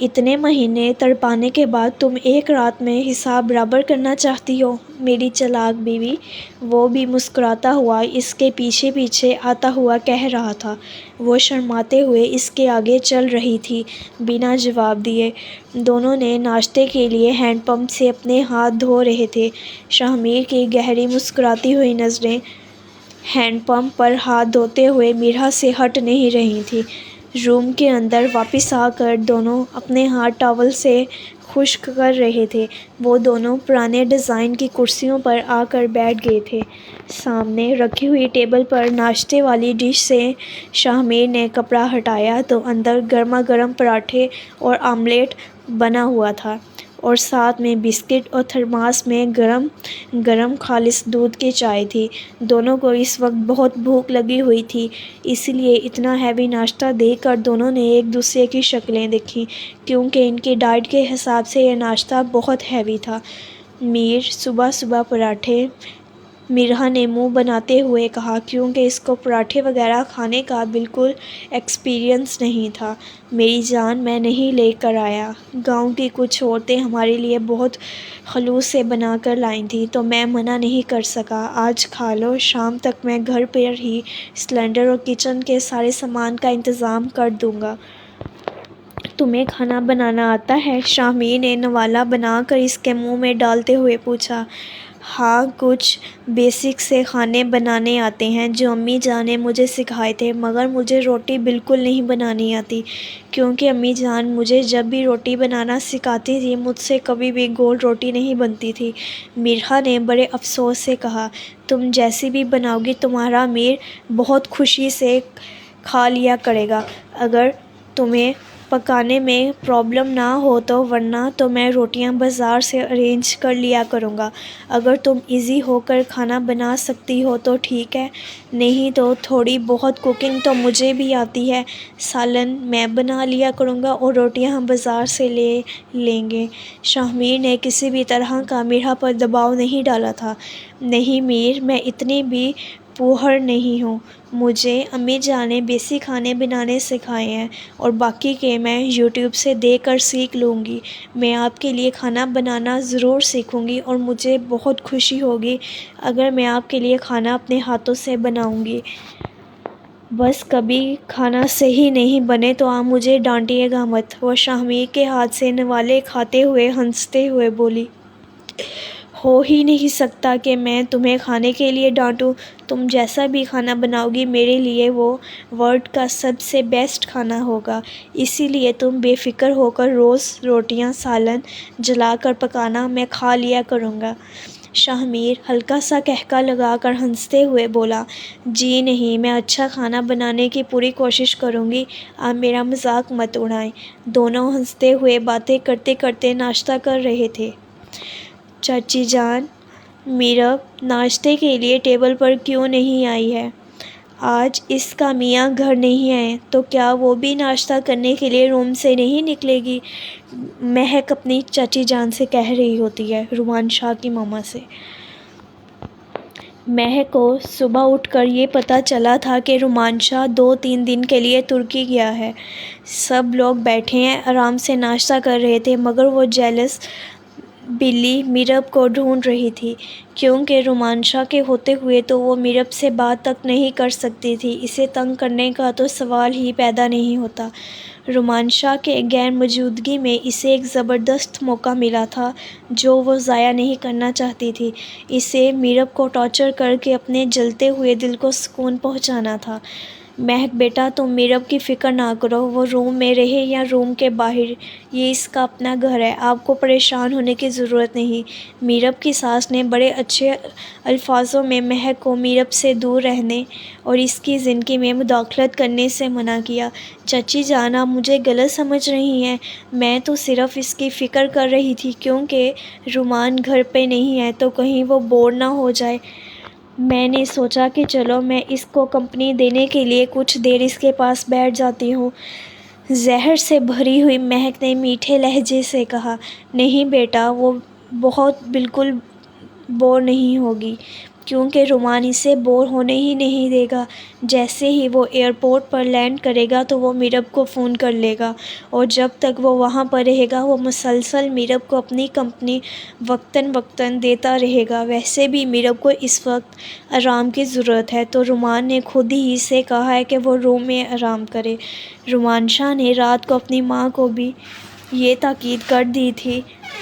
اتنے مہینے تڑپانے کے بعد تم ایک رات میں حساب برابر کرنا چاہتی ہو میری چالاک بیوی، وہ بھی مسکراتا ہوا اس کے پیچھے پیچھے آتا ہوا کہہ رہا تھا۔ وہ شرماتے ہوئے اس کے آگے چل رہی تھی بنا جواب دیے۔ دونوں نے ناشتے کے لیے ہینڈ پمپ سے اپنے ہاتھ دھو رہے تھے۔ شاہمیر کی گہری مسکراتی ہوئی نظریں ہینڈ پمپ پر ہاتھ دھوتے ہوئے میرا سے ہٹ نہیں رہی تھیں۔ روم کے اندر واپس آ کر دونوں اپنے ہاتھ ٹاول سے خشک کر رہے تھے۔ وہ دونوں پرانے ڈیزائن کی کرسیوں پر آ کر بیٹھ گئے تھے۔ سامنے رکھی ہوئی ٹیبل پر ناشتے والی ڈش سے شاہمیر نے کپڑا ہٹایا تو اندر گرما گرم پراٹھے اور آملیٹ بنا ہوا تھا، اور ساتھ میں بسکٹ اور تھرماس میں گرم گرم خالص دودھ کی چائے تھی۔ دونوں کو اس وقت بہت بھوک لگی ہوئی تھی، اس لیے اتنا ہیوی ناشتہ دیکھ کر دونوں نے ایک دوسرے کی شکلیں دیکھیں، کیونکہ ان کی ڈائٹ کے حساب سے یہ ناشتہ بہت ہیوی تھا۔ میر صبح صبح پراٹھے، میرا نے منہ بناتے ہوئے کہا، کیونکہ اس کو پراٹھے وغیرہ کھانے کا بالکل ایکسپیرئنس نہیں تھا۔ میری جان، میں نہیں لے کر آیا، گاؤں کی کچھ عورتیں ہمارے لیے بہت خلوص سے بنا کر لائی تھیں تو میں منع نہیں کر سکا۔ آج کھا لو، شام تک میں گھر پر ہی سلنڈر اور کچن کے سارے سامان کا انتظام کر دوں گا۔ تمہیں کھانا بنانا آتا ہے؟ شاہمیر نے نوالا بنا کر اس کے منہ میں ڈالتے ہوئے پوچھا۔ ہاں، کچھ بیسک سے کھانے بنانے آتے ہیں جو امی جان نے مجھے سکھائے تھے، مگر مجھے روٹی بالکل نہیں بنانی آتی، کیونکہ امی جان مجھے جب بھی روٹی بنانا سکھاتی تھی مجھ سے کبھی بھی گول روٹی نہیں بنتی تھی۔ میرا نے بڑے افسوس سے کہا، تم جیسی بھی بناؤ گی تمہارا میر بہت خوشی سے کھا لیا کرے گا، اگر تمہیں پکانے میں پرابلم نہ ہو تو، ورنہ تو میں روٹیاں بازار سے ارینج کر لیا کروں گا۔ اگر تم ایزی ہو کر کھانا بنا سکتی ہو تو ٹھیک ہے، نہیں تو تھوڑی بہت کوکنگ تو مجھے بھی آتی ہے، سالن میں بنا لیا کروں گا اور روٹیاں ہم بازار سے لے لیں گے۔ شاہمیر نے کسی بھی طرح کا میرا پر دباؤ نہیں ڈالا تھا۔ نہیں میر، میں اتنی بھی پوہر نہیں ہوں، مجھے امی جان نے بیسک کھانے بنانے سکھائے ہیں، اور باقی کے میں یوٹیوب سے دیکھ کر سیکھ لوں گی۔ میں آپ کے لیے کھانا بنانا ضرور سیکھوں گی، اور مجھے بہت خوشی ہوگی اگر میں آپ کے لیے کھانا اپنے ہاتھوں سے بناؤں گی۔ بس کبھی کھانا صحیح نہیں بنے تو آپ مجھے ڈانٹیے گا مت۔ وہ شاہمیر کے ہاتھ سے نوالے کھاتے ہوئے ہنستے ہوئے بولی، ہو ہی نہیں سکتا کہ میں تمہیں کھانے کے لیے ڈانٹوں۔ تم جیسا بھی کھانا بناؤ گی میرے لیے وہ ورلڈ کا سب سے بیسٹ کھانا ہوگا، اسی لیے تم بے فکر ہو کر روز روٹیاں سالن جلا کر پکانا، میں کھا لیا کروں گا۔ شاہمیر ہلکا سا قہقہ لگا کر ہنستے ہوئے بولا، جی نہیں، میں اچھا کھانا بنانے کی پوری کوشش کروں گی، آپ میرا مذاق مت اڑائیں۔ دونوں ہنستے ہوئے باتیں کرتے کرتے ناشتہ کر رہے تھے۔ چاچی جان، میرب ناشتے کے لیے ٹیبل پر کیوں نہیں آئی ہے؟ آج اس کا میاں گھر نہیں آئے تو کیا وہ بھی ناشتہ کرنے کے لیے روم سے نہیں نکلے گی؟ مہک اپنی چاچی جان سے کہہ رہی ہوتی ہے، رومان شاہ کی ماما سے۔ مہک کو صبح اٹھ کر یہ پتہ چلا تھا کہ رومان شاہ 2-3 دن کے لیے ترکی گیا ہے۔ سب لوگ بیٹھے ہیں، آرام سے ناشتہ کر رہے تھے، مگر وہ جیلس بلی میرب کو ڈھونڈ رہی تھی، کیونکہ رومان شاہ کے ہوتے ہوئے تو وہ میرب سے بات تک نہیں کر سکتی تھی۔ اسے تنگ کرنے کا تو سوال ہی پیدا نہیں ہوتا۔ رومان شاہ کے غیر موجودگی میں اسے ایک زبردست موقع ملا تھا جو وہ ضائع نہیں کرنا چاہتی تھی۔ اسے میرب کو ٹارچر کر کے اپنے جلتے ہوئے دل کو سکون پہنچانا تھا۔ مہک بیٹا، تم میرب کی فکر نہ کرو، وہ روم میں رہے یا روم کے باہر، یہ اس کا اپنا گھر ہے، آپ کو پریشان ہونے کی ضرورت نہیں۔ میرب کی ساس نے بڑے اچھے الفاظوں میں مہک کو میرب سے دور رہنے اور اس کی زندگی میں مداخلت کرنے سے منع کیا۔ چاچی جان، آپ مجھے غلط سمجھ رہی ہیں، میں تو صرف اس کی فکر کر رہی تھی کیونکہ رومان گھر پہ نہیں ہے تو کہیں وہ بور نہ ہو جائے۔ میں نے سوچا کہ چلو میں اس کو کمپنی دینے کے لیے کچھ دیر اس کے پاس بیٹھ جاتی ہوں۔ زہر سے بھری ہوئی مہک نے میٹھے لہجے سے کہا، نہیں بیٹا، وہ بالکل بور نہیں ہوگی۔ کیونکہ رومان اسے بور ہونے ہی نہیں دے گا۔ جیسے ہی وہ ایئرپورٹ پر لینڈ کرے گا تو وہ میرب کو فون کر لے گا، اور جب تک وہ وہاں پر رہے گا وہ مسلسل میرب کو اپنی کمپنی وقتاً وقتاً دیتا رہے گا۔ ویسے بھی میرب کو اس وقت آرام کی ضرورت ہے، تو رومان نے خود ہی سے کہا ہے کہ وہ روم میں آرام کرے۔ رومانشا نے رات کو اپنی ماں کو بھی یہ تاکید کر دی تھی